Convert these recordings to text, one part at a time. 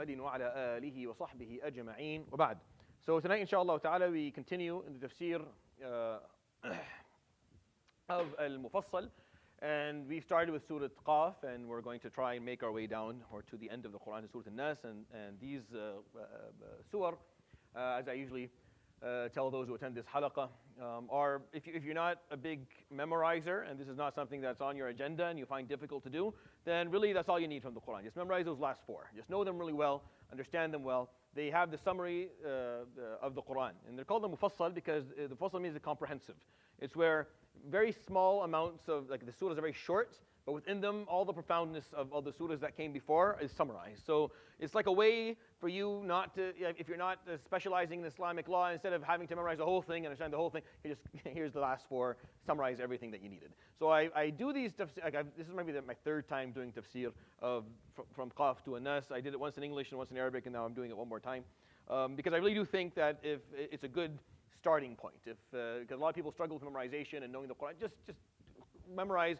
محمد وعلى آله وصحبه أجمعين وبعد. So tonight, inshallah ta'ala, we continue in the tafsir of Al-Mufassal, and we started with Surat Qaf, and we're going to try and make our way down or to the end of the Quran, Surat An-Nas, and these surah, as I usually tell those who attend this halaqah, are, if you're not a big memorizer, and this is not something that's on your agenda and you find difficult to do, then really that's all you need from the Quran. Just memorize those last four. Just know them really well, understand them well. They have the summary of the Quran, and they're called the Mufassal because the Mufassal means the comprehensive. It's where very small amounts of, like the surahs are very short, but within them all the profoundness of all the surahs that came before is summarized. So it's like a way for you not to, if you're not specializing in Islamic law, instead of having to memorize the whole thing, understand the whole thing, you just, here's the last four, summarize everything that you needed. So I do these tafsir, this is maybe my third time doing tafsir from Qaf to An-Nas. I did it once in English and once in Arabic, and now I'm doing it one more time. Because I really do think that if it's a good starting point. Because a lot of people struggle with memorization and knowing the Quran. Just memorize.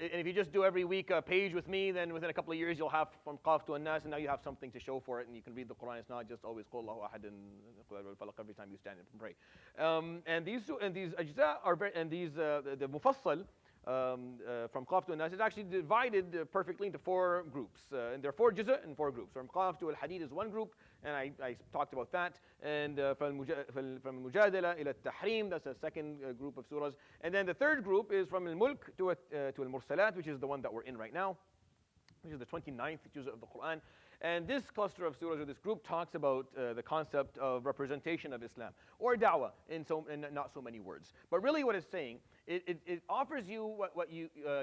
And if you just do every week a page with me, then within a couple of years you'll have from Qaf to An-Nas, and now you have something to show for it, and you can read the Quran. It's not just always Qul Allahu Ahad and Qul Huwal Falaq every time you stand up and pray. And these ajza are very, and these the Mufassal from Qaf to An-Nas is actually divided perfectly into four groups. And there are four juz'a and four groups. From Qaf to Al-Hadid is one group, and I talked about that. And from Mujadala ila Tahrim, that's the second group of surahs. And then the third group is from Al-Mulk to Al-Mursalat, which is the one that we're in right now, which is the 29th juz'a of the Quran. And this cluster of surahs, or this group, talks about the concept of representation of Islam, or da'wah in not so many words. But really what it's saying, it offers you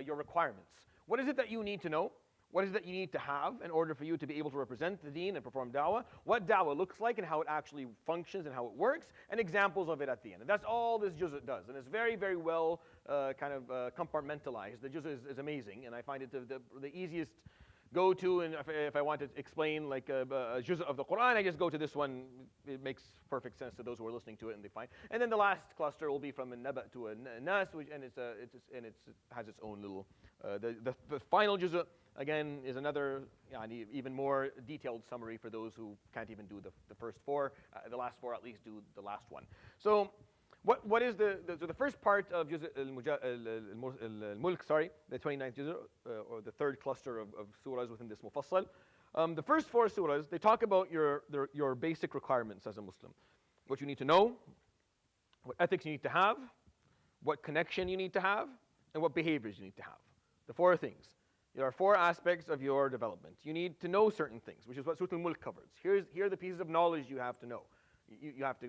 your requirements. What is it that you need to know? What is it that you need to have in order for you to be able to represent the deen and perform da'wah? What da'wah looks like and how it actually functions and how it works, and examples of it at the end. And that's all this juz' does. And it's very, very well compartmentalized. The juz' is amazing, and I find it the easiest go-to, and if I want to explain like a juz' of the Quran, I just go to this one. It makes perfect sense to those who are listening to it, and they find. And then the last cluster will be from An-Naba to An-Nas, and it has its own little. The final juz' again is another even more detailed summary for those who can't even do the first four. The last four at least do the last one. So what is so the first part of Juz' al-Mulk, sorry, the 29th Juz', or the third cluster of surahs within this Mufassal. The first four surahs, they talk about your basic requirements as a Muslim. What you need to know, what ethics you need to have, what connection you need to have, and what behaviors you need to have. The four things. There are four aspects of your development. You need to know certain things, which is what Surat Al-Mulk covers. Here are the pieces of knowledge you have to know. You have to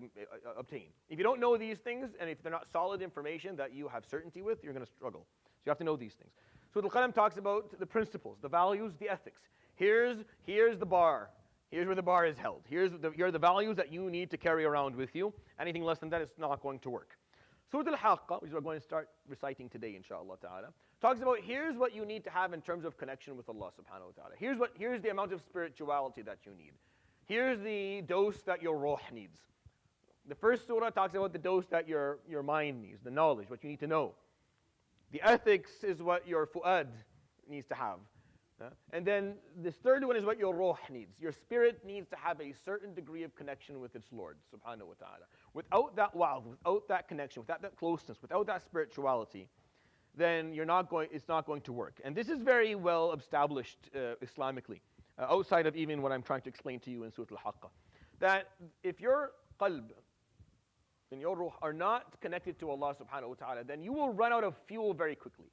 obtain. If you don't know these things, and if they're not solid information that you have certainty with, you're going to struggle. So you have to know these things. So Al-Qalam talks about the principles, the values, the ethics. Here's the bar. Here's where the bar is held. Here are the values that you need to carry around with you. Anything less than that is not going to work. Surat Al-Haqqah, which we're going to start reciting today, inshallah ta'ala, talks about here's what you need to have in terms of connection with Allah subhanahu wa ta'ala. Here's the amount of spirituality that you need. Here's the dose that your ruh needs. The first surah talks about the dose that your mind needs, the knowledge, what you need to know. The ethics is what your fu'ad needs to have. And then this third one is what your ruh needs. Your spirit needs to have a certain degree of connection with its Lord, subhanahu wa ta'ala. Without that without that connection, without that closeness, without that spirituality, then it's not going to work. And this is very well established Islamically, outside of even what I'm trying to explain to you in Surat Al-Haqqah. That if your qalb and your ruh are not connected to Allah subhanahu wa ta'ala, then you will run out of fuel very quickly.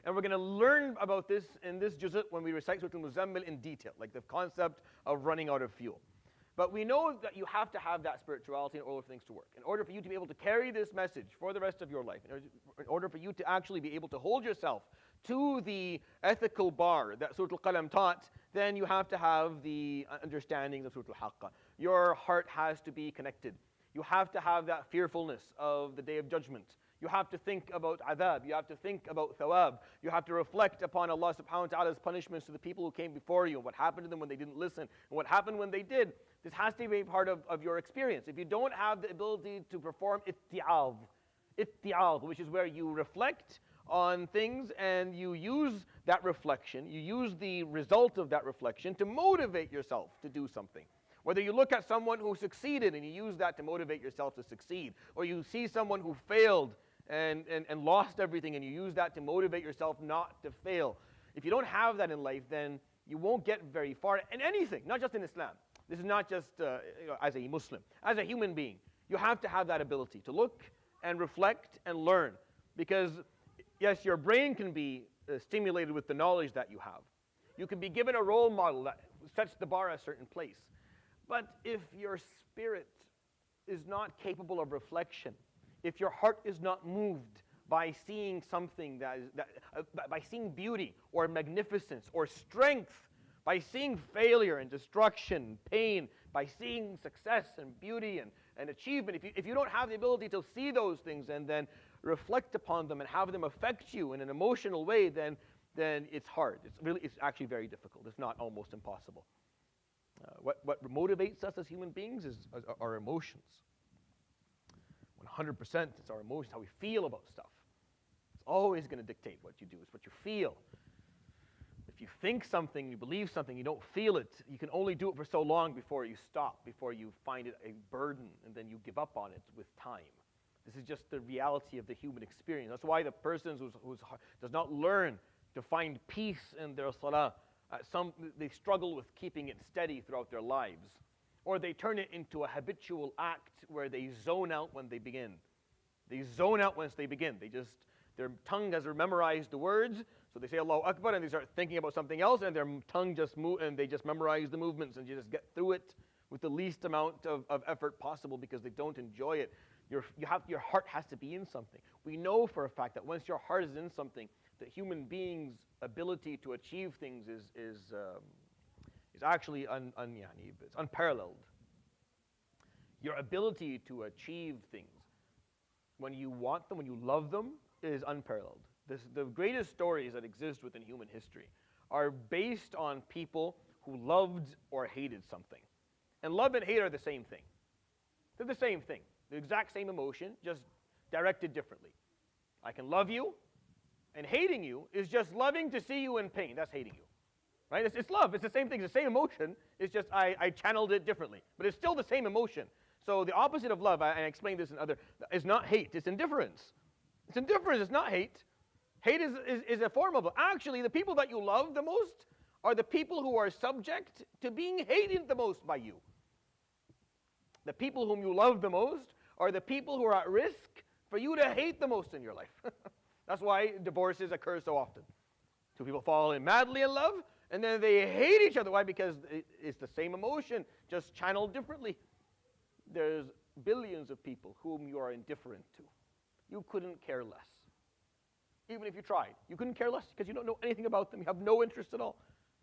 And we're going to learn about this in this juz' when we recite Surah Al-Muzammil in detail, like the concept of running out of fuel. But we know that you have to have that spirituality in order for things to work. In order for you to be able to carry this message for the rest of your life, in order for you to actually be able to hold yourself to the ethical bar that Surah Al-Qalam taught, then you have to have the understandings of Surah Al-Haqqah. Your heart has to be connected. You have to have that fearfulness of the Day of Judgment. You have to think about adhab. You have to think about thawab. You have to reflect upon Allah subhanahu wa ta'ala's punishments to the people who came before you, what happened to them when they didn't listen, and what happened when they did. This has to be part of your experience. If you don't have the ability to perform itti'adh, which is where you reflect on things, and you use that reflection, you use the result of that reflection to motivate yourself to do something. Whether you look at someone who succeeded and you use that to motivate yourself to succeed, or you see someone who failed and lost everything and you use that to motivate yourself not to fail. If you don't have that in life, then you won't get very far in anything, not just in Islam. This is not just as a Muslim. As a human being, you have to have that ability to look and reflect and learn. Because, yes, your brain can be stimulated with the knowledge that you have. You can be given a role model that sets the bar at a certain place. But if your spirit is not capable of reflection, if your heart is not moved by seeing something by seeing beauty or magnificence or strength, by seeing failure and destruction, pain, by seeing success and beauty and achievement, if you don't have the ability to see those things and then reflect upon them and have them affect you in an emotional way, then it's hard. It's actually very difficult. It's not almost impossible. What motivates us as human beings is our emotions. 100%, it's our emotions, how we feel about stuff. It's always going to dictate what you do. It's what you feel. If you think something, you believe something, you don't feel it, you can only do it for so long before you stop, before you find it a burden, and then you give up on it with time. This is just the reality of the human experience. That's why the person who does not learn to find peace in their salah, they struggle with keeping it steady throughout their lives. Or they turn it into a habitual act where they zone out when they begin. They zone out once they begin. Their tongue has memorized the words, so they say Allahu Akbar and they start thinking about something else, and their tongue just moves and they just memorize the movements and you just get through it with the least amount of effort possible because they don't enjoy it. Your heart has to be in something. We know for a fact that once your heart is in something, the human being's ability to achieve things is actually it's unparalleled. Your ability to achieve things when you want them, when you love them, is unparalleled. The greatest stories that exist within human history are based on people who loved or hated something. And love and hate are the same thing. They're the same thing. The exact same emotion, just directed differently. I can love you, and hating you is just loving to see you in pain. That's hating you. Right? It's love. It's the same thing. It's the same emotion. It's just I channeled it differently. But it's still the same emotion. So the opposite of love, I explained this in other, is not hate. It's indifference. It's indifference. It's not hate. Hate is a form of it. Actually, the people that you love the most are the people who are subject to being hated the most by you. The people whom you love the most are the people who are at risk for you to hate the most in your life. That's why divorces occur so often. Two people fall madly in love, and then they hate each other. Why? Because it's the same emotion, just channeled differently. There's billions of people whom you are indifferent to. You couldn't care less. Even if you tried, you couldn't care less because you don't know anything about them. You have no interest at all.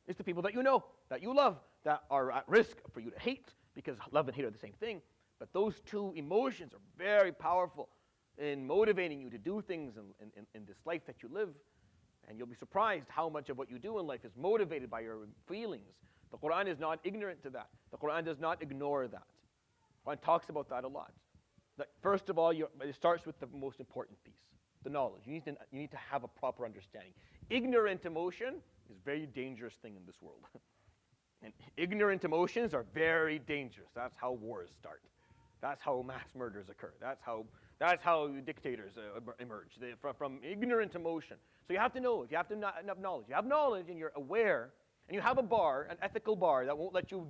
It's the people that you know, that you love, that are at risk for you to hate, because love and hate are the same thing. But those two emotions are very powerful in motivating you to do things in this life that you live. And you'll be surprised how much of what you do in life is motivated by your feelings. The Quran is not ignorant to that. The Quran does not ignore that. The Quran talks about that a lot. That first of all, it starts with the most important piece, the knowledge. You need to have a proper understanding. Ignorant emotion is a very dangerous thing in this world. And ignorant emotions are very dangerous. That's how wars start. That's how mass murders occur. That's how dictators emerge from ignorant emotion. So you have to know. You have to have knowledge. You have knowledge and you're aware, and you have a bar, an ethical bar that won't let you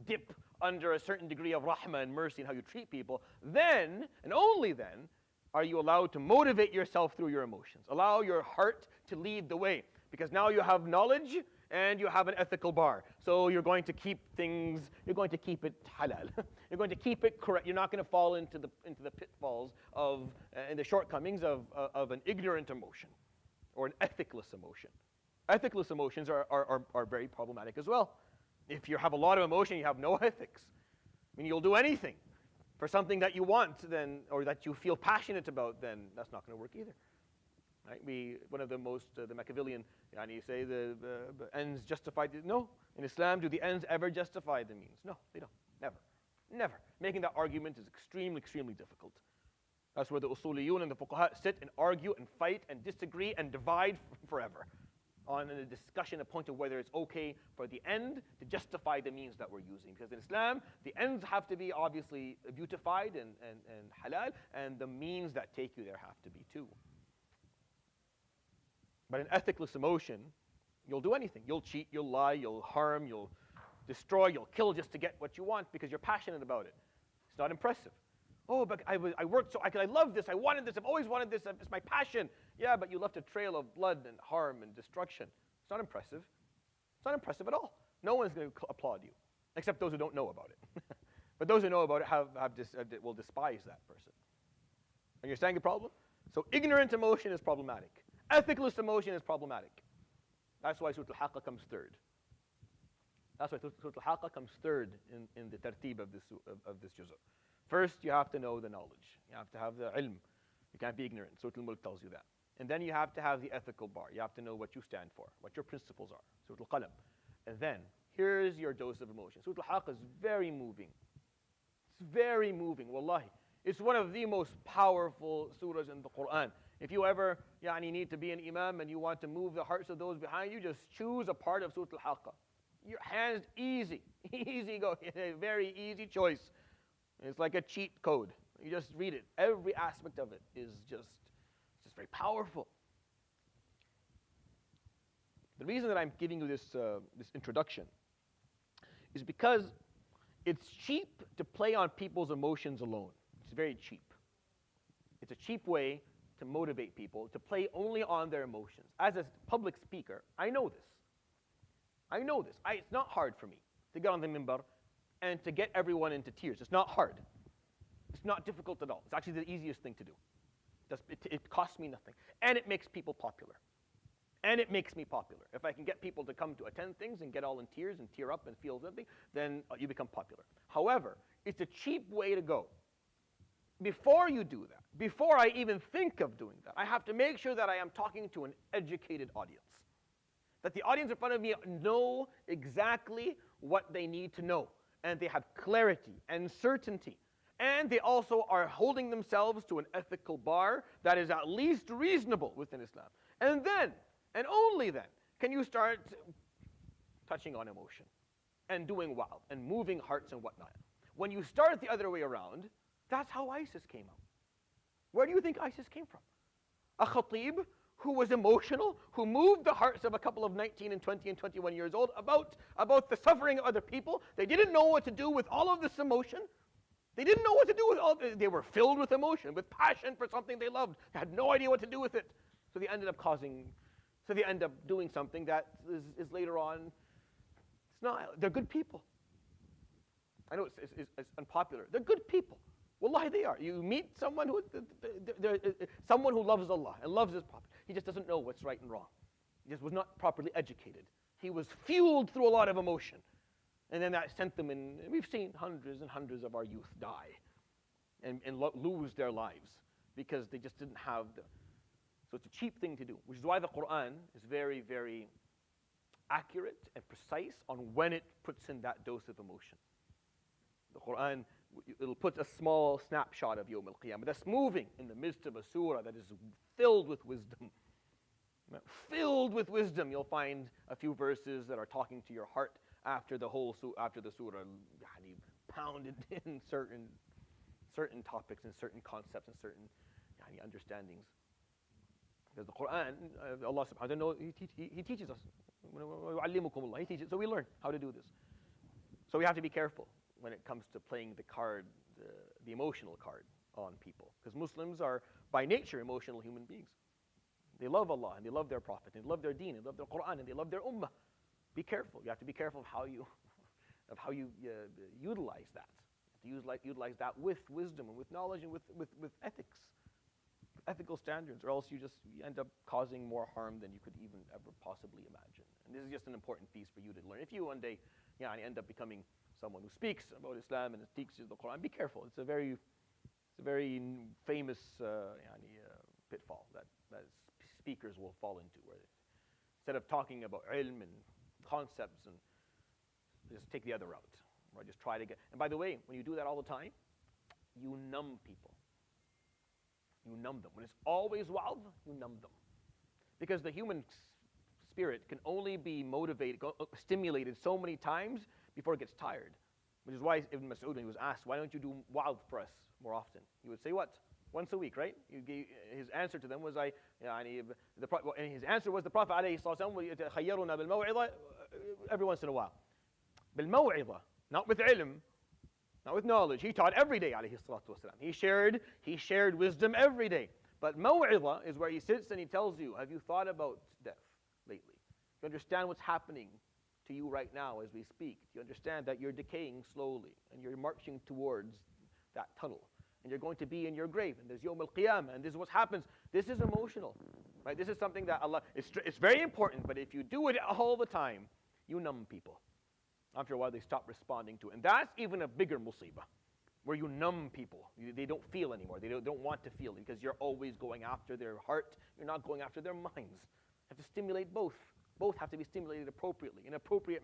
dip under a certain degree of rahmah and mercy in how you treat people. Then, and only then, are you allowed to motivate yourself through your emotions. Allow your heart to lead the way, because now you have knowledge and you have an ethical bar. So you're going to keep things, you're going to keep it halal. You're going to keep it correct. You're not going to fall into the pitfalls of and the shortcomings of an ignorant emotion or an ethicless emotion. Ethicless emotions are very problematic as well. If you have a lot of emotion, you have no ethics. I mean, you'll do anything for something that you want, then, or that you feel passionate about, then that's not going to work either. Right? One of the Machiavellian, you say the ends justify the, no. In Islam, do the ends ever justify the means? No, they don't. Never. Never. Making that argument is extremely, extremely difficult. That's where the usuliyun and the fuqaha sit and argue and fight and disagree and divide forever on a discussion, a point of whether it's okay for the end to justify the means that we're using. Because in Islam, the ends have to be obviously beautified and halal, and the means that take you there have to be too. But an ethicless emotion, you'll do anything. You'll cheat, you'll lie, you'll harm, you'll destroy, you'll kill just to get what you want because you're passionate about it. It's not impressive. Oh, but I worked so, I love this, I wanted this, I've always wanted this, it's my passion. Yeah, but you left a trail of blood and harm and destruction. It's not impressive. It's not impressive at all. No one's going to applaud you, except those who don't know about it. But those who know about it will despise that person. Are you understanding the problem? So ignorant emotion is problematic. Ethicless emotion is problematic. That's why Surat Al-Haqqah comes third. That's why Surat Al-Haqqah comes third in the tartib of this juz'. First, you have to know the knowledge. You have to have the ilm. You can't be ignorant. Surat Al-Mulk tells you that. And then you have to have the ethical bar. You have to know what you stand for, what your principles are. Surat Al-Qalam. And then, here's your dose of emotion. Surat Al-Haqqah is very moving. It's very moving, wallahi. It's one of the most powerful surahs in the Quran. If you ever need to be an imam and you want to move the hearts of those behind you, just choose a part of Surat Al-Haqqah. Your hands easy. Easy go. Very easy choice. It's like a cheat code. You just read it. Every aspect of it is just very powerful. The reason that I'm giving you this introduction is because it's cheap to play on people's emotions alone. It's very cheap. It's a cheap way to motivate people to play only on their emotions. As a public speaker, I know this. I know this. It's not hard for me to get on the minbar and to get everyone into tears. It's not hard. It's not difficult at all. It's actually the easiest thing to do. It costs me nothing. And it makes people popular. And it makes me popular. If I can get people to come to attend things and get all in tears and tear up and feel something, then you become popular. However, it's a cheap way to go. Before you do that, before I even think of doing that, I have to make sure that I am talking to an educated audience. That the audience in front of me know exactly what they need to know. And they have clarity and certainty. And they also are holding themselves to an ethical bar that is at least reasonable within Islam. And then, and only then, can you start touching on emotion and doing wow and moving hearts and whatnot. When you start the other way around, that's how ISIS came out. Where do you think ISIS came from? A khatib who was emotional, who moved the hearts of a couple of 19 and 20 and 21 years old about the suffering of other people. They didn't know what to do with all of this emotion. They didn't know what to do with all. They were filled with emotion, with passion for something they loved. They had no idea what to do with it. So they ended up doing something that is later on, it's not, they're good people. I know it's unpopular. They're good people. Wallahi, they are. You meet someone who loves Allah and loves His Prophet. He just doesn't know what's right and wrong. He just was not properly educated. He was fueled through a lot of emotion. And then that sent them in. We've seen hundreds and hundreds of our youth die and lose their lives because they just didn't have the. So it's a cheap thing to do, which is why the Quran is very, very accurate and precise on when it puts in that dose of emotion. The Quran, it'll put a small snapshot of Yawm al-Qiyamah that's moving in the midst of a surah that is filled with wisdom. Filled with wisdom. You'll find a few verses that are talking to your heart after the surah pounded in certain topics and certain concepts and certain understandings. Because the Quran, Allah subhanahu wa ta'ala, He teaches us. He teaches, so we learn how to do this. So we have to be careful when it comes to playing the card, the emotional card on people. Because Muslims are, by nature, emotional human beings. They love Allah, and they love their Prophet, and they love their deen, and they love their Quran, and they love their ummah. Be careful. You have to be careful of how you utilize that. You have to utilize that with wisdom and with knowledge and with ethics, ethical standards, or else you end up causing more harm than you could even ever possibly imagine. And this is just an important piece for you to learn. If you one day end up becoming someone who speaks about Islam and teaches the Quran, be careful. It's a very famous pitfall that speakers will fall into, where instead of talking about ilm and concepts, and just take the other route, or just try to get. And by the way, when you do that all the time, you numb people. You numb them. When it's always wa'adh, you numb them. Because the human spirit can only be motivated, stimulated so many times before it gets tired. Which is why Ibn Mas'ud, when he was asked, why don't you do wa'adh for us more often? He would say what? Once a week, right? His answer to them was, and his answer was the Prophet ﷺ every once in a while. بالموعظة, not with ilm, not with knowledge. He taught every day, alayhi salatu wasalam. He shared wisdom every day. But maw'idha is where he sits and he tells you, have you thought about death lately? Do you understand what's happening to you right now as we speak? Do you understand that you're decaying slowly and you're marching towards that tunnel? And you're going to be in your grave, and there's Yawm al-Qiyamah, and this is what happens. This is emotional, right? This is something that Allah, it's very important, but if you do it all the time, you numb people. After a while, they stop responding to it. And that's even a bigger musibah, where you numb people. They don't feel anymore. They don't want to feel, because you're always going after their heart. You're not going after their minds. You have to stimulate both. Both have to be stimulated appropriately, in appropriate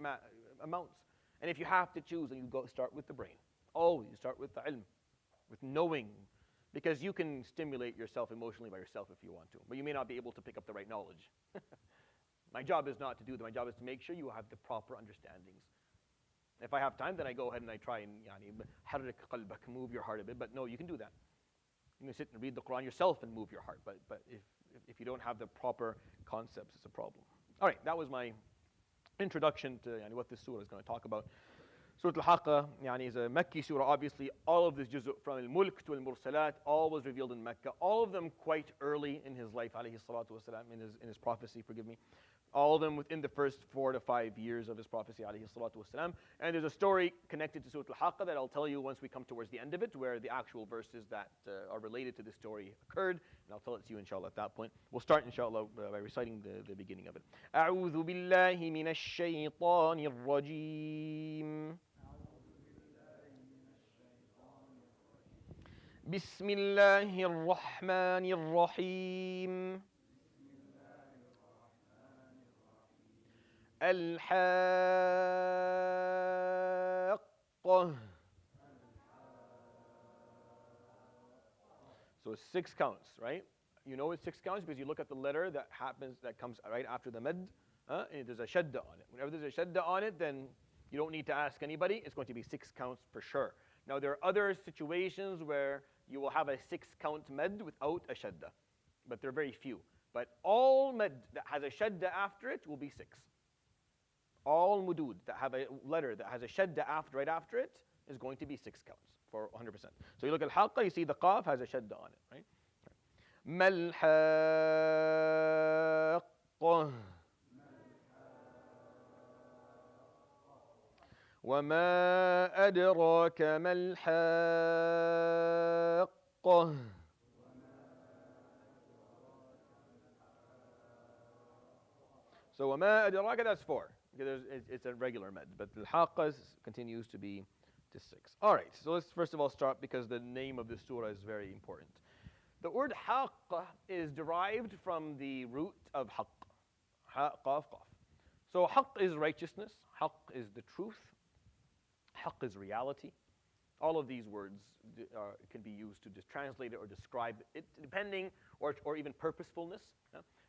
amounts. And if you have to choose, then you go start with the brain. Always start with the ilm, with knowing. Because you can stimulate yourself emotionally by yourself if you want to, but you may not be able to pick up the right knowledge. My job is not to do that. My job is to make sure you have the proper understandings. If I have time, then I go ahead and I try and harrik qalbak, move your heart a bit. But no, you can do that. You can sit and read the Quran yourself and move your heart. But if you don't have the proper concepts, it's a problem. All right, that was my introduction to what this surah is going to talk about. Surat Al-Haqqah is a Mekki surah. Obviously, all of this juz' from Al-Mulk to Al-Mursalat, all was revealed in Mecca. All of them quite early in his life, alayhi salatu wasalam, in his prophecy, forgive me. All of them within the first 4 to 5 years of his prophecy, alayhi salatu wasalam. And there's a story connected to Surat Al-Haqqah that I'll tell you once we come towards the end of it, where the actual verses that are related to this story occurred. And I'll tell it to you, inshallah, at that point. We'll start, inshallah, by reciting the beginning of it. أعوذ بالله من الشيطان الرجيم. بسم الله الرحمن الرحيم. Al-Haqqah. So it's 6 counts, right? You know it's 6 counts because you look at the letter that comes right after the med, and there's a shadda on it. Whenever there's a shadda on it, then you don't need to ask anybody. It's going to be 6 counts for sure. Now there are other situations where you will have a 6 count med without a shadda, but they're very few. But all med that has a shadda after it will be 6. All mudud that have a letter that has a shadda right after it is going to be 6 counts for 100%. So you look at Al-Haqqah, you see the qaf has a shadda on it, right? Mal-Haqqah. وَمَا أَدْرَاكَ مَا الْحَاقَّةُ. So وَمَا أَدْرَاكَ, that's 4. Because it's a regular med, but Al-Haqqah continues to be to 6. All right, so let's first of all start because the name of this surah is very important. The word Haqqah is derived from the root of Haqq. Ha, qaf, qaf. So Haqq is righteousness. Haqq is the truth. Haqq is reality. All of these words can be used to just translate it or describe it, depending, or even purposefulness,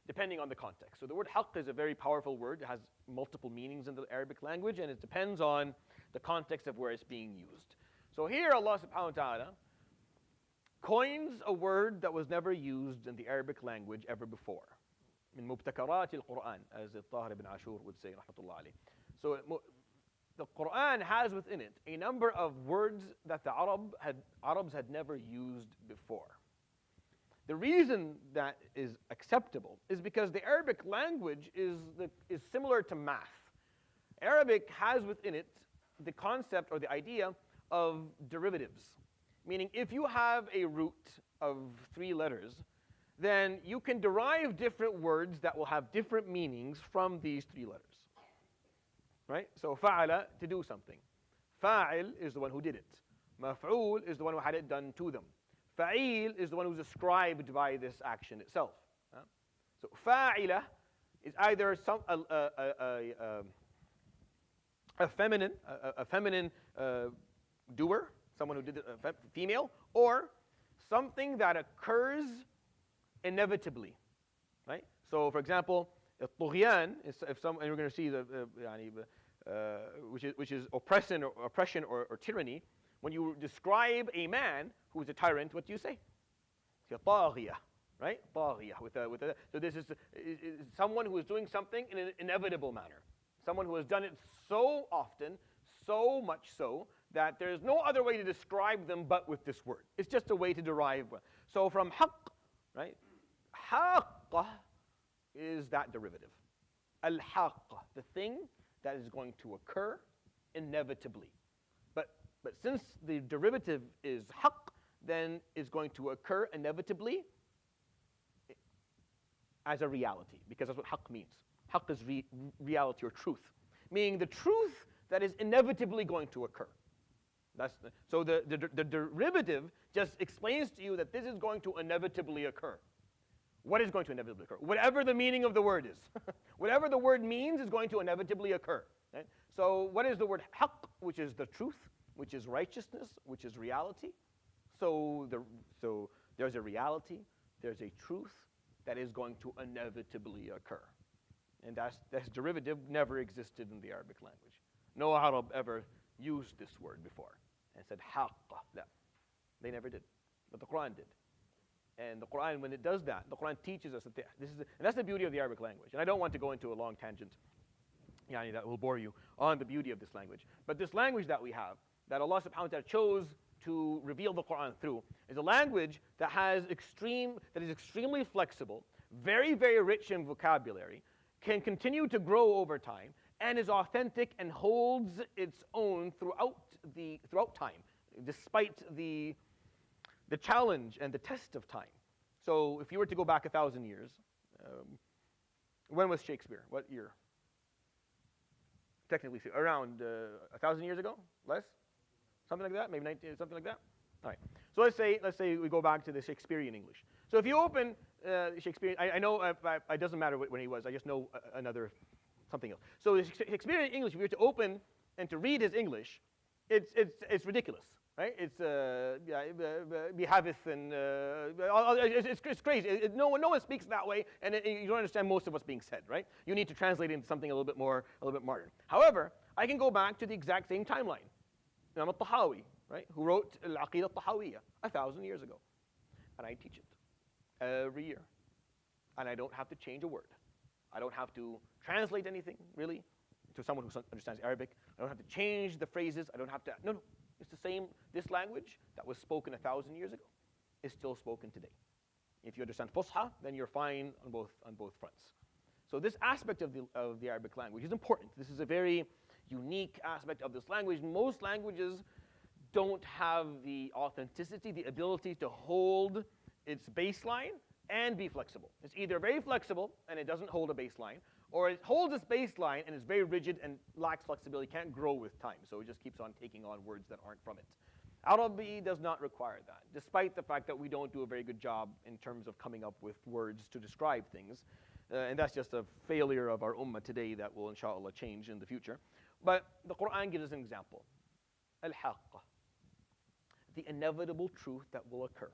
depending on the context. So the word haqq is a very powerful word. It has multiple meanings in the Arabic language, and it depends on the context of where it's being used. So here Allah subhanahu wa ta'ala coins a word that was never used in the Arabic language ever before. Min mubtakarat al-Quran, as Tahir ibn Ashur would say, rahmatullah alayh. So the Quran has within it a number of words that the Arabs had never used before. The reason that is acceptable is because the Arabic language is similar to math. Arabic has within it the concept or the idea of derivatives. Meaning if you have a root of 3 letters, then you can derive different words that will have different meanings from these 3 letters. Right? So fa'ala, to do something. Fa'il is the one who did it. Maf'ul is the one who had it done to them. Fa'il is the one who's described by this action itself. So fa'ila is either a feminine doer, someone who did it, female, or something that occurs inevitably, right? So, for example, الطغيان is if some, and we're going to see the which is oppression or tyranny. When you describe a man who is a tyrant, what do you say? طاغية, right? طاغية so this is someone who is doing something in an inevitable manner. Someone who has done it so often, so much so, that there's no other way to describe them but with this word. It's just a way to derive. So from haqq, right? Haqqah is that derivative. Al-Haqqah, the thing that is going to occur inevitably. But since the derivative is haqq, then it's going to occur inevitably as a reality, because that's what haqq means. Haqq is reality or truth, meaning the truth that is inevitably going to occur. So the derivative just explains to you that this is going to inevitably occur. What is going to inevitably occur? Whatever the meaning of the word is. Whatever the word means is going to inevitably occur. Right? So what is the word haqq, which is the truth, which is righteousness, which is reality? So there's a reality, there's a truth that is going to inevitably occur. And that's derivative never existed in the Arabic language. No Arab ever used this word before and said haqqah. No, they never did, but the Quran did. And the Quran, when it does that, the Quran teaches us that this is, and that's the beauty of the Arabic language. And I don't want to go into a long tangent, that will bore you, on the beauty of this language. But this language that we have, that Allah subhanahu wa ta'ala chose to reveal the Quran through, is a language that is extremely flexible, very, very rich in vocabulary, can continue to grow over time, and is authentic and holds its own throughout time, despite the challenge and the test of time. So if you were to go back 1,000 years, when was Shakespeare? What year? Technically, around 1,000 years ago? Less? Something like that? Maybe 19, something like that? All right. So let's say we go back to the Shakespearean English. So if you open Shakespeare, I know it doesn't matter when he was. I just know something else. So the Shakespearean English, if you were to open and to read his English, it's ridiculous. Right? It's behaveth and it's crazy. No one speaks that way, and you don't understand most of what's being said. Right? You need to translate it into something a little bit modern. However, I can go back to the exact same timeline. Imam al-Tahawi, right, who wrote Al-Aqidah al-Tahawiyya 1,000 years ago, and I teach it every year, and I don't have to change a word. I don't have to translate anything really to someone who understands Arabic. I don't have to change the phrases. I don't have to. No. It's the same. This language that was spoken 1,000 years ago is still spoken today. If you understand Fusha, then you're fine on both fronts. So this aspect of the Arabic language is important. This is a very unique aspect of this language. Most languages don't have the authenticity, the ability to hold its baseline and be flexible. It's either very flexible and it doesn't hold a baseline, or it holds its baseline and is very rigid and lacks flexibility, can't grow with time, so it just keeps on taking on words that aren't from it. Arabic does not require that, despite the fact that we don't do a very good job in terms of coming up with words to describe things. And that's just a failure of our ummah today that will, inshallah, change in the future. But the Quran gives us an example. Al-Haqqah, the inevitable truth that will occur.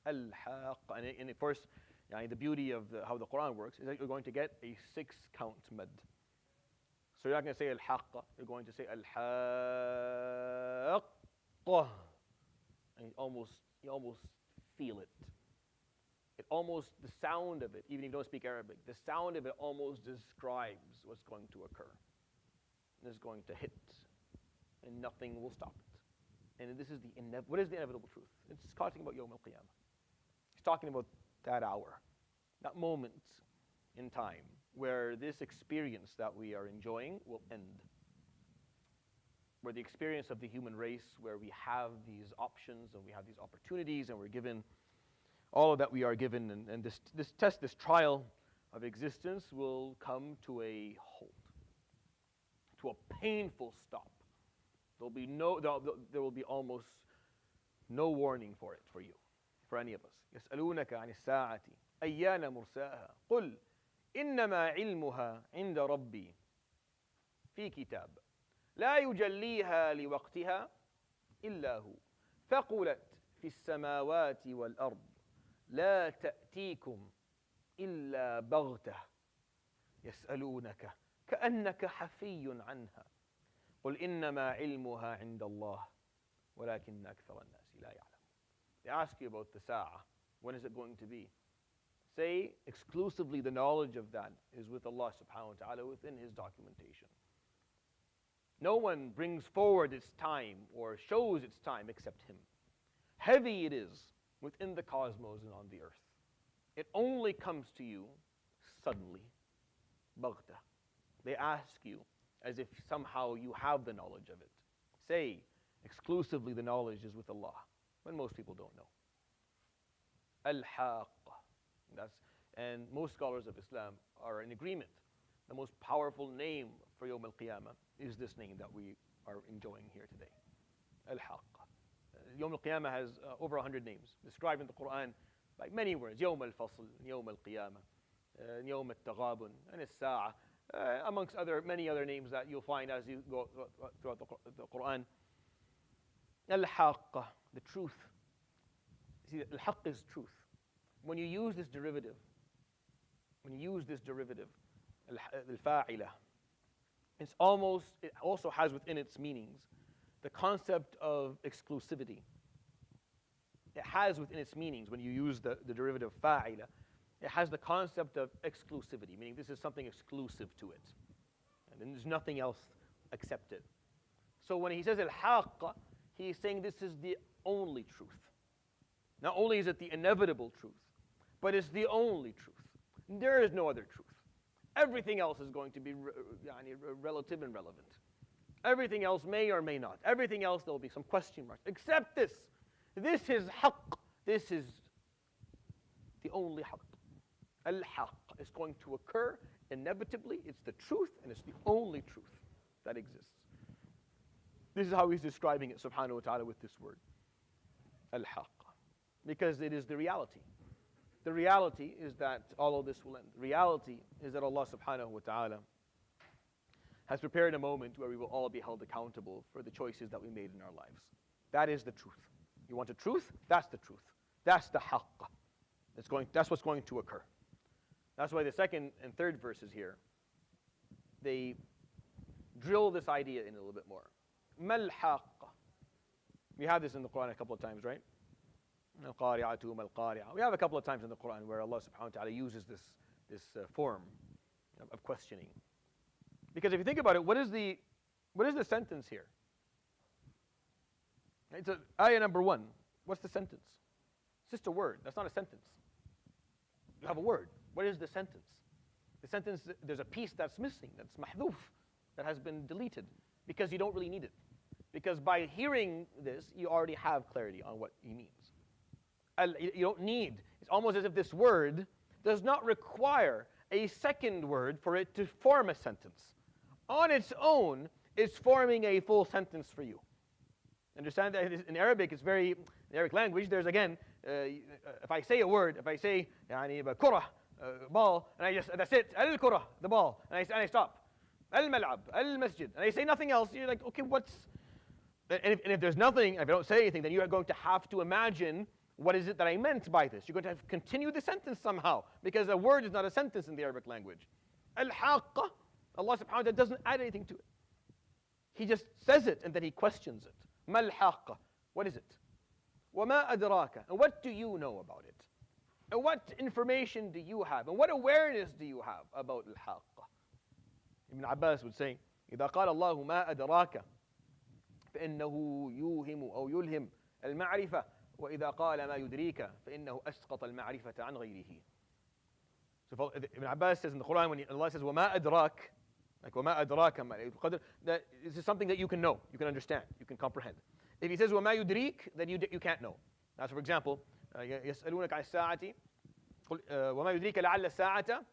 Al-Haqqah. And of course, the beauty of how the Quran works is that you're going to get a 6-count mad. So you're not going to say Al-Haqqah, you're going to say Al-Haqqah. And you almost feel it. The sound of it, even if you don't speak Arabic, the sound of it almost describes what's going to occur. It's going to hit, and nothing will stop it. And this is what is the inevitable truth? It's talking about Yawm al-Qiyamah. It's talking about that hour, that moment in time where this experience that we are enjoying will end. Where the experience of the human race, where we have these options and we have these opportunities and we're given all of that we are given, and this test, this trial of existence will come to a halt, to a painful stop. There will be almost no warning for it for you, for any of us. يسألونك عن الساعة أيان مرساها قل إنما علمها عند ربي في كتاب لا يجليها لوقتها إلا هو ثقلت في السماوات والأرض لا تأتيكم إلا بغتة يسألونك كأنك حفي عنها قل إنما علمها عند الله ولكن أكثر الناس لا يعلمون. They ask you about the Sa'ah. When is it going to be? Say exclusively the knowledge of that is with Allah subhanahu wa ta'ala within His documentation. No one brings forward its time or shows its time except Him. Heavy it is within the cosmos and on the earth. It only comes to you suddenly. Baghta. They ask you as if somehow you have the knowledge of it. Say exclusively the knowledge is with Allah, when most people don't know. Al-Haqqah. And most scholars of Islam are in agreement. The most powerful name for Yawm al-Qiyamah is this name that we are enjoying here today. Al-Haqqah. Yawm al-Qiyamah has over 100 names, described in the Quran by many words. Yawm al-Fasl, Yawm al-Qiyamah, Yawm al-Taghabun, and As-Sa'ah, amongst many other names that you'll find as you go throughout the Quran. Al-Haqqah, the truth. See, al-Haqq is truth. When you use this derivative, al-Fa'ila, it also has within its meanings the concept of exclusivity. It has within its meanings, when you use the derivative fa'ila, it has the concept of exclusivity, meaning this is something exclusive to it. And then there's nothing else except it. So when he says al-Haqqah, he is saying this is the only truth. Not only is it the inevitable truth, but it's the only truth. There is no other truth. Everything else is going to be relative and relevant. Everything else may or may not. Everything else there will be some question marks. Except this. This is haqq. This is the only haqq. Al-haqq is going to occur inevitably. It's the truth and it's the only truth that exists. This is how he's describing it, subhanahu wa ta'ala, with this word. Al-haqq. Because it is the reality. The reality is that all of this will end. The reality is that Allah subhanahu wa ta'ala has prepared a moment where we will all be held accountable for the choices that we made in our lives. That is the truth. You want the truth? That's the truth. That's the haqq. That's what's going to occur. That's why the second and third verses here, they drill this idea in a little bit more. Mal haqq. We have this in the Quran a couple of times, right? Al-Qari'atu mal-Qari'ah. We have a couple of times in the Quran where Allah subhanahu wa ta'ala uses this form of questioning. Because if you think about it, what is the sentence here? It's ayah number 1. What's the sentence? It's just a word. That's not a sentence. You have a word. What is the sentence? The sentence, there's a piece that's missing, that's mahdhuf, that has been deleted, because you don't really need it. Because by hearing this, you already have clarity on what he means. You don't need. It's almost as if this word does not require a second word for it to form a sentence. On its own, it's forming a full sentence for you. Understand that in Arabic, in Arabic language, there's again, if I say a word, if I say kurah, ball, and that's it, al-kurah, the ball, and I stop. Al-mal'ab, al-masjid, and I say nothing else, you're like, okay, and if there's nothing, if I don't say anything, then you are going to have to imagine what is it that I meant by this. You're going to have to continue the sentence somehow, because a word is not a sentence in the Arabic language. Al-Haqqah, Allah subhanahu wa ta'ala doesn't add anything to it. He just says it and then he questions it. Mal-Haqqah, what is it? وَمَا أَدْرَاكَ, and what do you know about it? And what information do you have? And what awareness do you have about Al-Haqqah? Ibn Abbas would say, إِذَا قَالَ اللَّهُ مَا أَدْرَاكَ فإنه يوهم أو يلهم المعرفة وإذا قال ما يدريك فإنه أسقط المعرفة عن غيره. So Ibn Abbas says in the Quran, when Allah says وَمَا أَدْرَاكَ, like وَمَا أَدْرَاكَ مَا الْقَدْرِ, that this is something that you can know, you can understand, you can comprehend. If he says وَمَا يُدْرِيك, then you can't know. Now, so for example, يسألونك عن الساعة وما يدريك لعل الساعة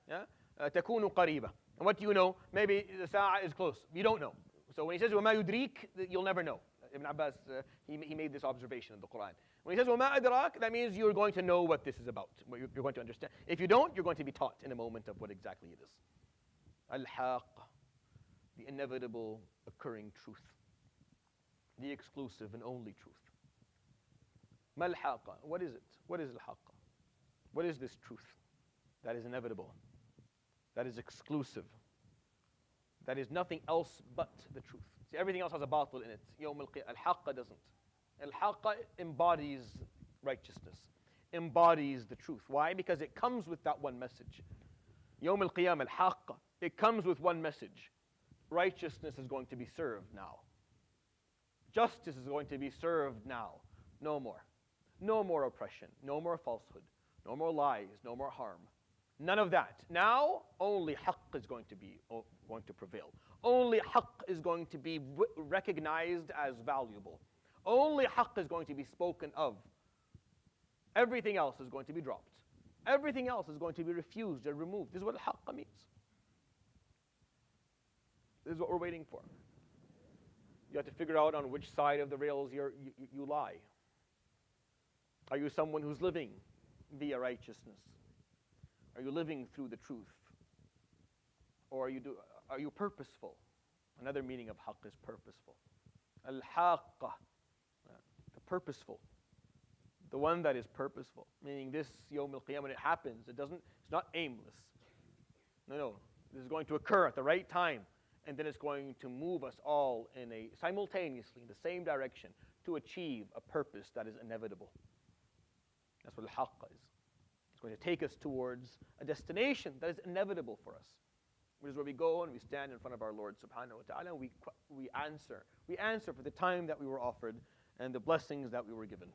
تكون قريبة. And what do you know? Maybe the sa'a is close. You don't know. So when he says وَمَا يُدْرِيك, you'll never know. Ibn Abbas, he made this observation in the Quran. When he says وَمَا أَدْرَاكَ, that means you're going to know what this is about. You're going to understand. If you don't, you're going to be taught in a moment of what exactly it is. Al-Haqqah, the inevitable occurring truth. The exclusive and only truth. ما الحاقة? What is it? What is الحاقة? What is this truth that is inevitable, that is exclusive, that is nothing else but the truth? See, everything else has a batil in it. يوم القيامة. الحاقة doesn't. الحاقة embodies righteousness, embodies the truth. Why? Because it comes with that one message. يوم القيامة الحاقة. It comes with one message. Righteousness is going to be served now. Justice is going to be served now. No more. No more oppression. No more falsehood. No more lies. No more harm. None of that. Now, only haqq is going to prevail. Only haqq is going to be recognized as valuable. Only haqq is going to be spoken of. Everything else is going to be dropped. Everything else is going to be refused and removed. This is what al-haqq means. This is what we're waiting for. You have to figure out on which side of the rails you lie. Are you someone who's living via righteousness? Are you living through the truth? Or are you purposeful? Another meaning of haqq is purposeful. Al-Haqqah, the purposeful. The one that is purposeful. Meaning this Yawm al-Qiyamah, when it happens, it's not aimless. No. This is going to occur at the right time. And then it's going to move us all simultaneously in the same direction to achieve a purpose that is inevitable. That's what al-Haqqah is. It's going to take us towards a destination that is inevitable for us, which is where we go and we stand in front of our Lord subhanahu wa ta'ala and we answer. We answer for the time that we were offered and the blessings that we were given.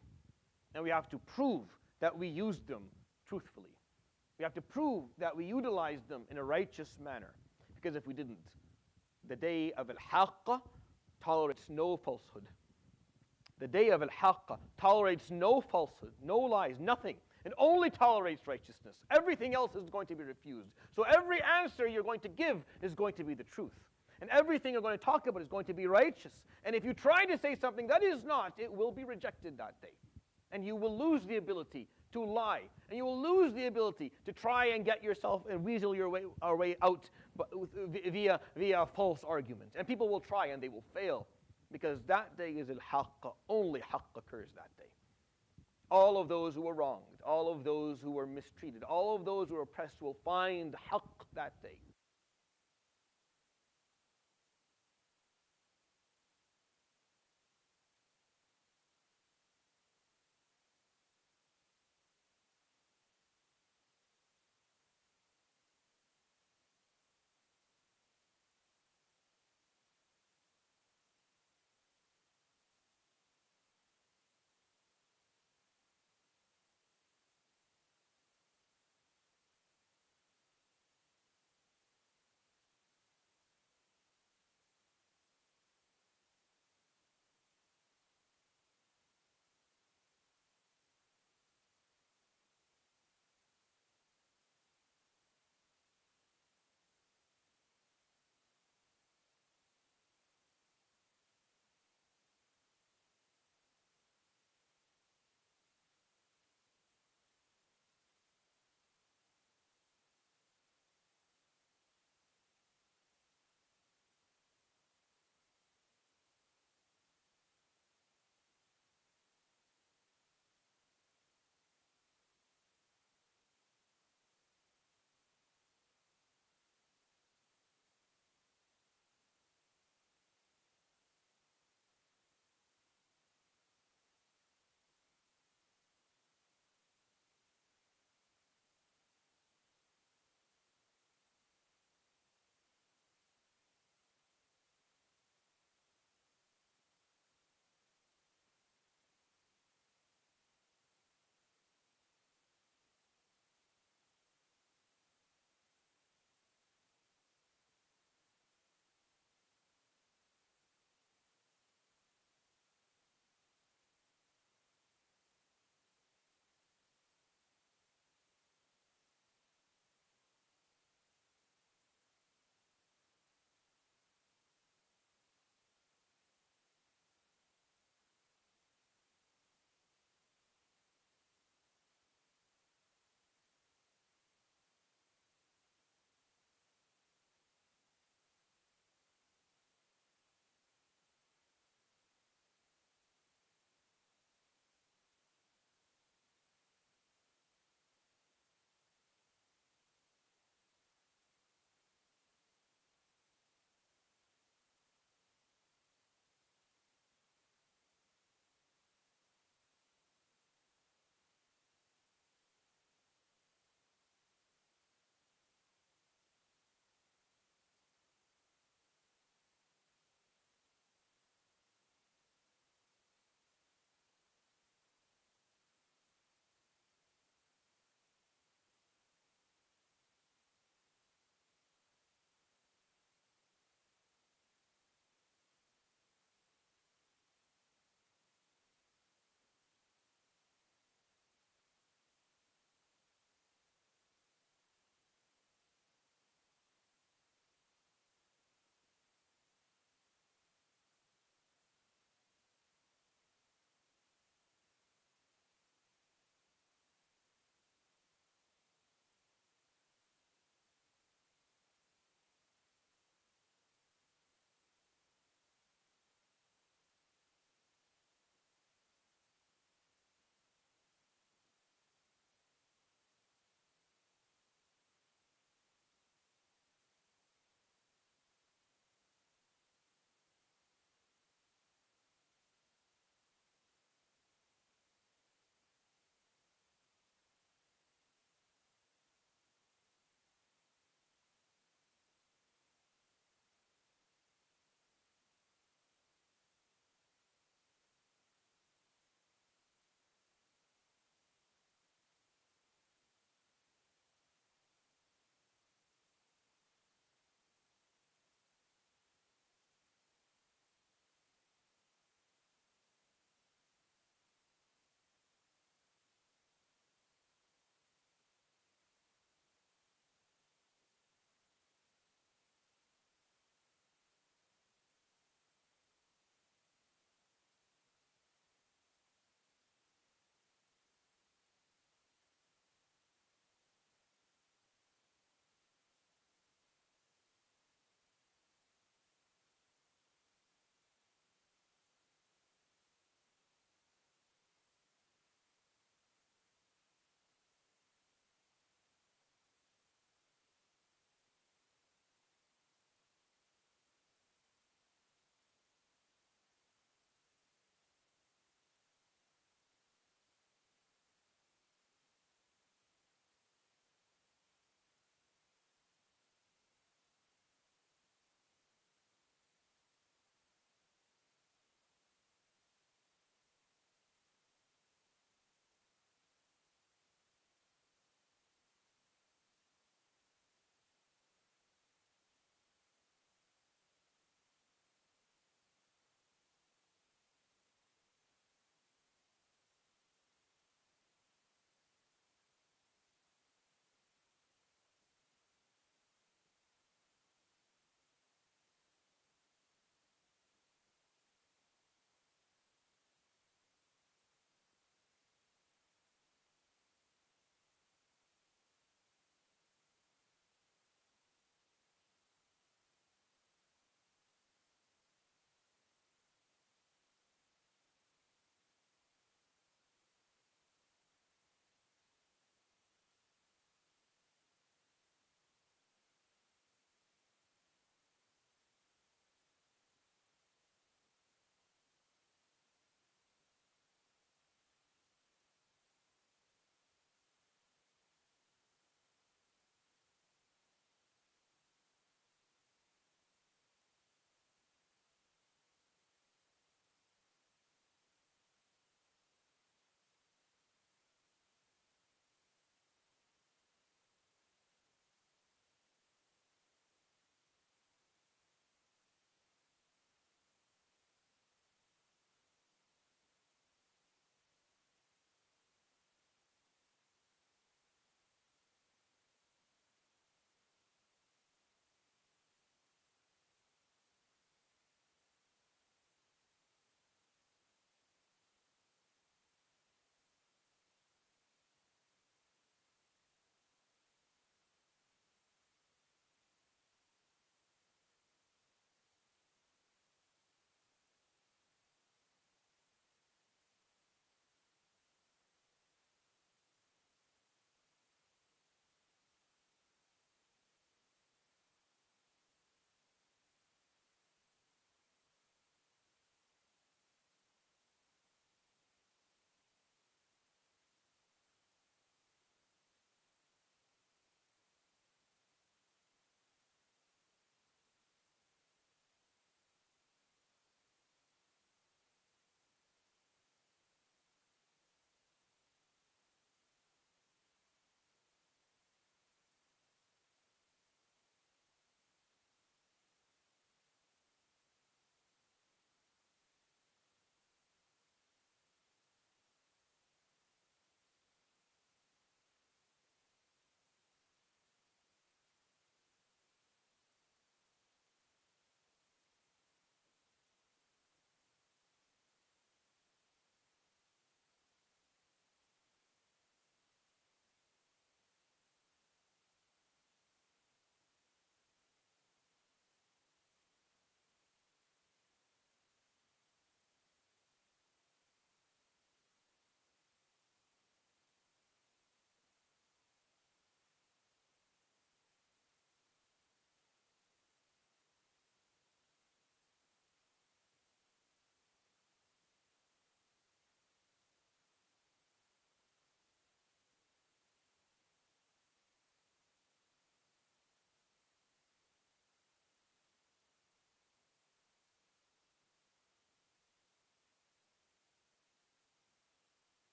And we have to prove that we used them truthfully. We have to prove that we utilized them in a righteous manner. Because if we didn't, the day of al-Haqqah tolerates no falsehood. The day of al-Haqqah tolerates no falsehood, no lies, nothing. It only tolerates righteousness. Everything else is going to be refused. So every answer you're going to give is going to be the truth. And everything you're going to talk about is going to be righteous. And if you try to say something that is not, it will be rejected that day. And you will lose the ability to lie. And you will lose the ability to try and get yourself and weasel your way out via false arguments. And people will try and they will fail. Because that day is al-Haqqah. Only haqq occurs that day. All of those who were wronged, all of those who were mistreated, all of those who were oppressed will find haqq that day.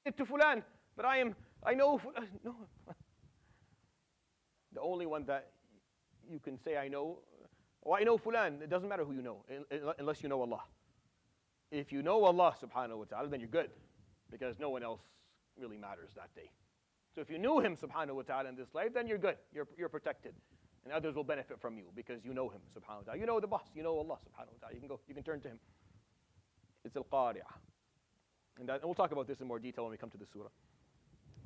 it to fulan, but I know fulan. No. The only one that you can say I know, I know fulan. It doesn't matter who you know, unless you know Allah. If you know Allah subhanahu wa ta'ala, then you're good, because no one else really matters that day. So if you knew Him subhanahu wa ta'ala in this life, then you're good. You're protected. And others will benefit from you because you know Him subhanahu wa ta'ala. You know the boss, you know Allah subhanahu wa ta'ala. You can turn to Him. It's Al-Qari'ah. And we'll talk about this in more detail when we come to the surah.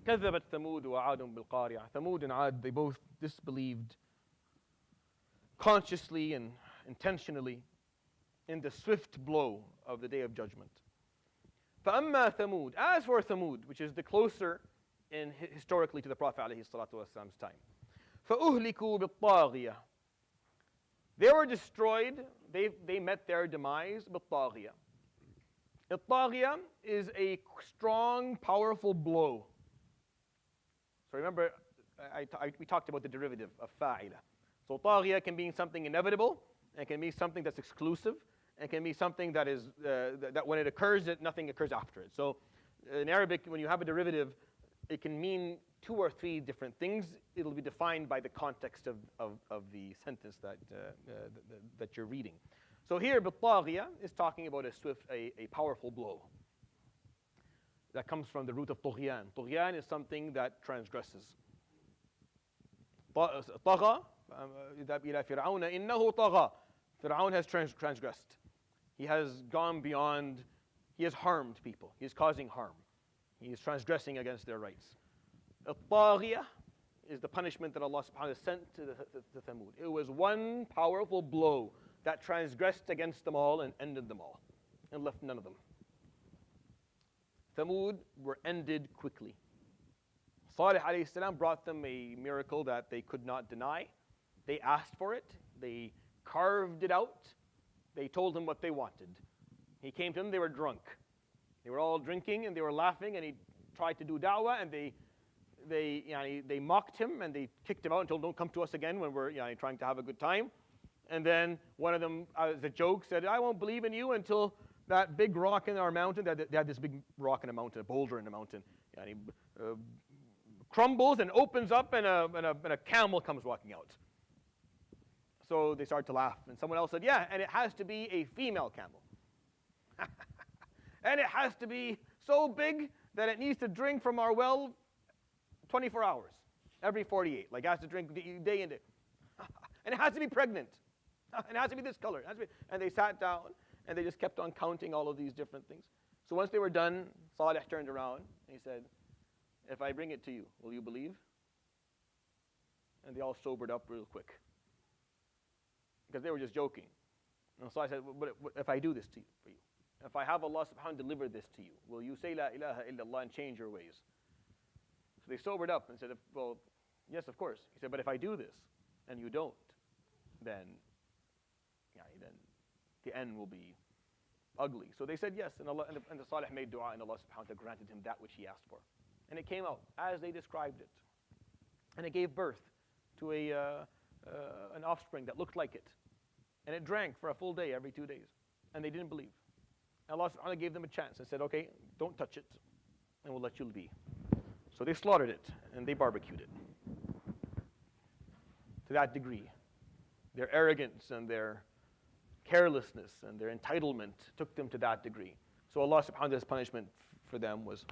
كذبت ثمود وعاد بالقارعة. Thamud and Ad, they both disbelieved consciously and intentionally in the swift blow of the day of judgment. فأما ثمود, as for Thamud, which is the closer historically to the Prophet ﷺ's time, فأهلكوا بالطاغية. They were destroyed, they met their demise بالطاغية. الطاغية is a strong, powerful blow. So remember, we talked about the derivative of fa'ila. So طاغية can be something inevitable, and can be something that's exclusive, and can be something that is that when it occurs, nothing occurs after it. So in Arabic, when you have a derivative, it can mean 2 or 3 different things. It'll be defined by the context of the sentence that you're reading. So here, بالطاغية is talking about a powerful blow. That comes from the root of طغيان. طغيان is something that transgresses. طغى إذهب إلى فرعون إنه طغى. Fir'aun has transgressed. He has gone beyond, he has harmed people. He is causing harm. He is transgressing against their rights. الطاغية is the punishment that Allah subhanahu wa ta'ala sent to Thamud. It was one powerful blow that transgressed against them all and ended them all and left none of them. Thamud were ended quickly. Salih alayhi salam brought them a miracle that they could not deny. They asked for it. They carved it out. They told him what they wanted. He came to them, they were drunk. They were all drinking and they were laughing, and he tried to do da'wah, and they mocked him and they kicked him out and told him, don't come to us again when we're trying to have a good time. And then one of them, as a joke, said, I won't believe in you until that big rock in our mountain, they had this big rock in a mountain, a boulder in a mountain, crumbles and opens up, and a camel comes walking out. So they started to laugh, and someone else said, yeah, and it has to be a female camel. And it has to be so big that it needs to drink from our well 24 hours, every 48. Like it has to drink day in day. And it has to be pregnant. And it has to be this color. And they sat down, and they just kept on counting all of these different things. So once they were done, Salih turned around, and he said, if I bring it to you, will you believe? And they all sobered up real quick, because they were just joking. And so I said, but if I do this to you, for you, if I have Allah subhanahu wa ta'ala deliver this to you, will you say La ilaha illallah and change your ways? So they sobered up and said, well, yes, of course. He said, but if I do this and you don't, then the end will be ugly. So they said yes, and the Salih made dua, and Allah subhanahu wa ta'ala granted him that which he asked for. And it came out as they described it. And it gave birth to an offspring that looked like it. And it drank for a full day every 2 days. And they didn't believe. And Allah subhanahu wa ta'ala gave them a chance and said, okay, don't touch it, and we'll let you be. So they slaughtered it, and they barbecued it. To that degree, their arrogance and their carelessness and their entitlement took them to that degree. So Allah subhanahu wa ta'ala's punishment for them was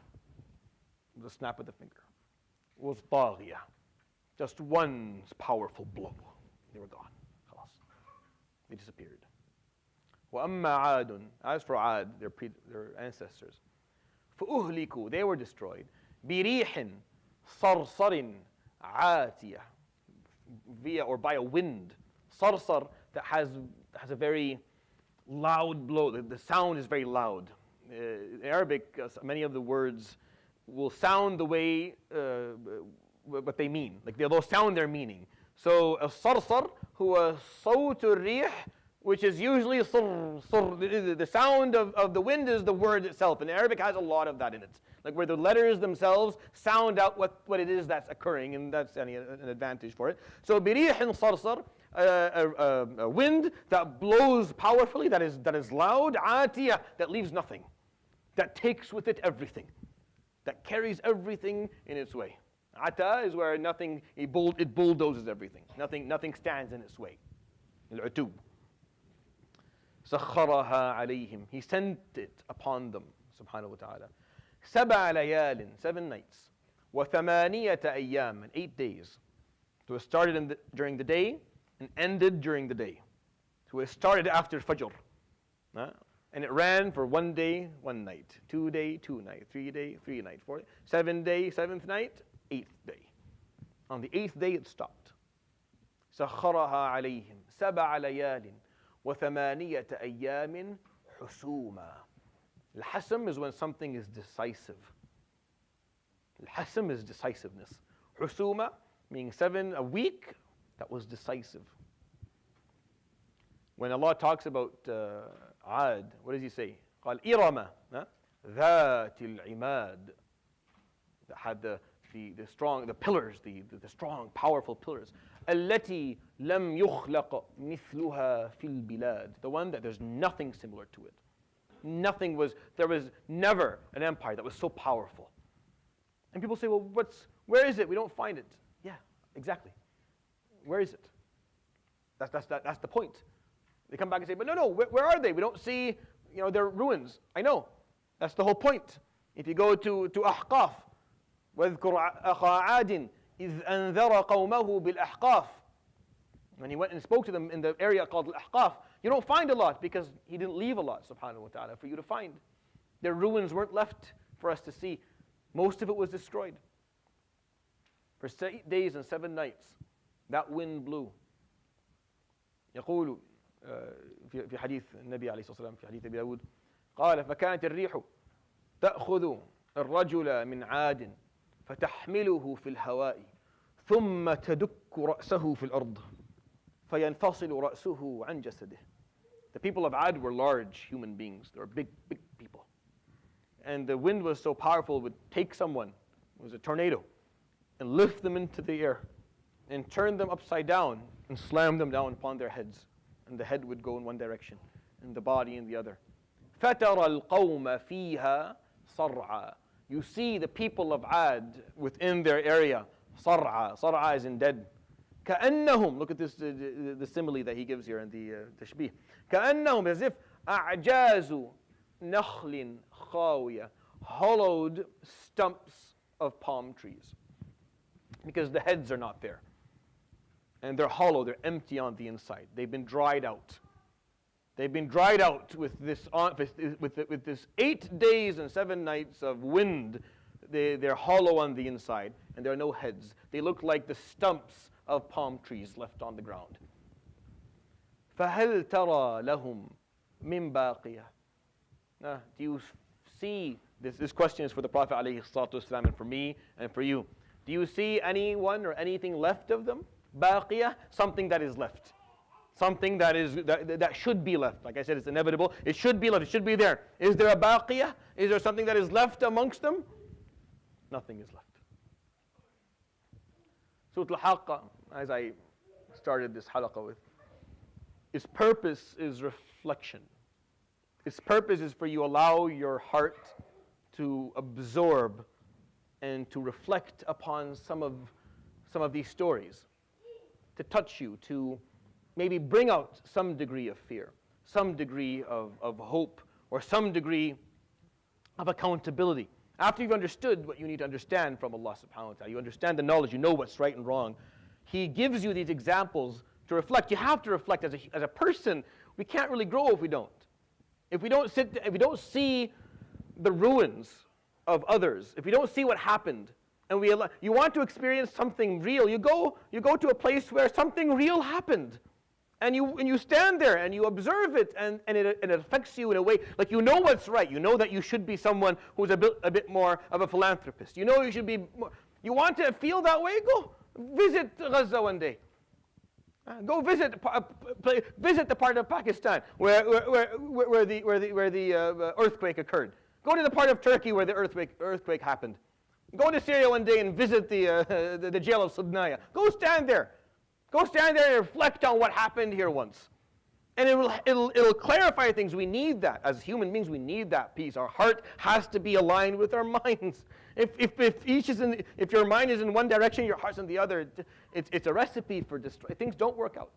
a snap of the finger. Was طاغية. Just one powerful blow. They were gone. خلاص. They disappeared. وَأَمَّا عَادٌ, as for Ad, their ancestors, فَأُهْلِكُوا, they were destroyed, بِرِيحٍ صَرْصَرٍ عَاتِيَةٍ, via or by a wind. Sarsar, that has a very loud blow. The sound is very loud. In Arabic, many of the words will sound the way what they mean. Like they'll sound their meaning. So a sarsar, huwa sawtu rih, which is usually the sound of the wind is the word itself. And Arabic has a lot of that in it. Like where the letters themselves sound out what it is that's occurring, and that's an advantage for it. So birihin sarsar, a wind that blows powerfully, that is loud, atiyah, that leaves nothing, that takes with it everything. that carries everything in its way. Ata is where nothing, it bulldozes everything. Nothing stands in its way. Al-utub. سخرها عليهم. He sent it upon them, subhanahu wa ta'ala. 7 ليال, 7 nights. وثمانية أيام, and 8 days. So it started during the day and ended during the day. So it started after Fajr. And it ran for 1 day, 1 night. 2 day, 2 night. 3 day, 3 night. 4 day. 7 day, 7th night, 8th day. On the 8th day it stopped. سخرها عليهم 7 ليال وثمانية أيام حسوما. Al-hasm is when something is decisive. Al-hasm is decisiveness. Husuma, meaning a week that was decisive. When Allah talks about Ad, what does He say? قال إرم ذات العماد. That had the strong, the pillars, the strong, powerful pillars. التي لم يخلق مثلها في البلاد. The one that there's nothing similar to it. There was never an empire that was so powerful. And people say, well, where is it? We don't find it. Yeah, exactly. Where is it? That's the point. They come back and say, but no, where are they? We don't see, their ruins. I know. That's the whole point. If you go to Ahqaf, وَاذْكُرْ أَخَا عَادٍ إِذْ أَنذَرَ قَوْمَهُ بِالْأَحْقَافِ. When he went and spoke to them in the area called Al-Haqqah, you don't find a lot because he didn't leave a lot, subhanahu wa ta'ala, for you to find. Their ruins weren't left for us to see. Most of it was destroyed. For 8 days and 7 nights, that wind blew. يقول في حديث النبي عليه الصلاة والسلام في حديث أبي داود قال فكانت الريح تأخذ الرجل من عاد فتحمله في الهواء ثم تدك رأسه في الأرض فينفصل رأسه عن جسده. The people of Ad were large human beings. They were big people. And the wind was so powerful it would take someone, it was a tornado, and lift them into the air and turn them upside down and slam them down upon their heads. And the head would go in one direction and the body in the other. فَتَرَى الْقَوْمَ فِيهَا صَرْعًا. You see the people of Ad within their area. صَرْعًا. صَرْعًا is in dead. كأنهم, look at this, the simile that he gives here in the tashbih. كأنهم, as if أعجاز نخل خاوية, hollowed stumps of palm trees. Because the heads are not there. And they're hollow, they're empty on the inside. They've been dried out. They've been dried out with this 8 days and 7 nights of wind. They're hollow on the inside, and there are no heads. They look like the stumps of palm trees left on the ground. فَهَلْ تَرَى لَهُمْ مِنْ بَاقِيَةٍ. Do you see, this question is for the Prophet ﷺ and for me and for you. Do you see anyone or anything left of them? Baqiyah, something that is left. Something that should be left. Like I said, it's inevitable. It should be left. It should be there. Is there a baqiyah? Is there something that is left amongst them? Nothing is left. Surat Al-Haqqah, as I started this halaqah with, its purpose is reflection. Its purpose is for you to allow your heart to absorb and to reflect upon some of these stories, to touch you, to maybe bring out some degree of fear, some degree of hope, or some degree of accountability. After you've understood what you need to understand from Allah subhanahu wa ta'ala, you understand the knowledge, you know what's right and wrong, He gives you these examples to reflect. You have to reflect as a person. We can't really grow if we don't. If we don't see the ruins of others, if we don't see what happened, and you want to experience something real, you go to a place where something real happened. And you stand there and you observe it, and it affects you in a way, like you know what's right. You know that you should be someone who's a bit more of a philanthropist. You know you should be more, you want to feel that way? Go visit Gaza one day. Go visit the part of Pakistan where the earthquake occurred. Go to the part of Turkey where the earthquake happened. Go to Syria one day and visit the jail of Sudnaya. Go stand there. Go stand there and reflect on what happened here once. And it'll clarify things. We need that. As human beings, we need that peace. Our heart has to be aligned with our minds. If your mind is in one direction, your heart's in the other, it's a recipe for destroy. Things don't work out.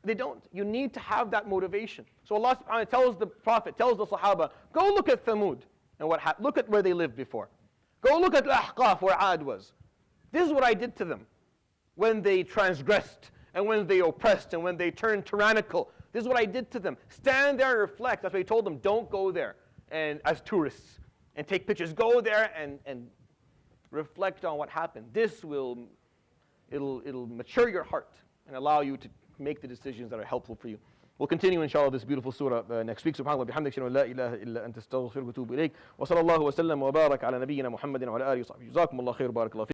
They don't. You need to have that motivation. So Allah subhanahu wa ta'ala tells the Prophet, tells the Sahaba, go look at Thamud and look at where they lived before. Go look at Al-Haqqah where Ad was. This is what I did to them when they transgressed and when they oppressed and when they turned tyrannical. This is what I did to them. Stand there and reflect. That's what he told them. Don't go there and as tourists and take pictures. Go there and reflect on what happened. This it'll mature your heart and allow you to make the decisions that are helpful for you. We'll continue inshallah this beautiful surah next week. Subhanallah bihamdik shalla la ilaha illa anta astaghfiruka wa atubu ilayk. Wa sallallahu wa sallam wa barak ala nabiyyina Muhammadin wa ala alihi wa sahbihi. Jazakumullahu khair, barakallahu.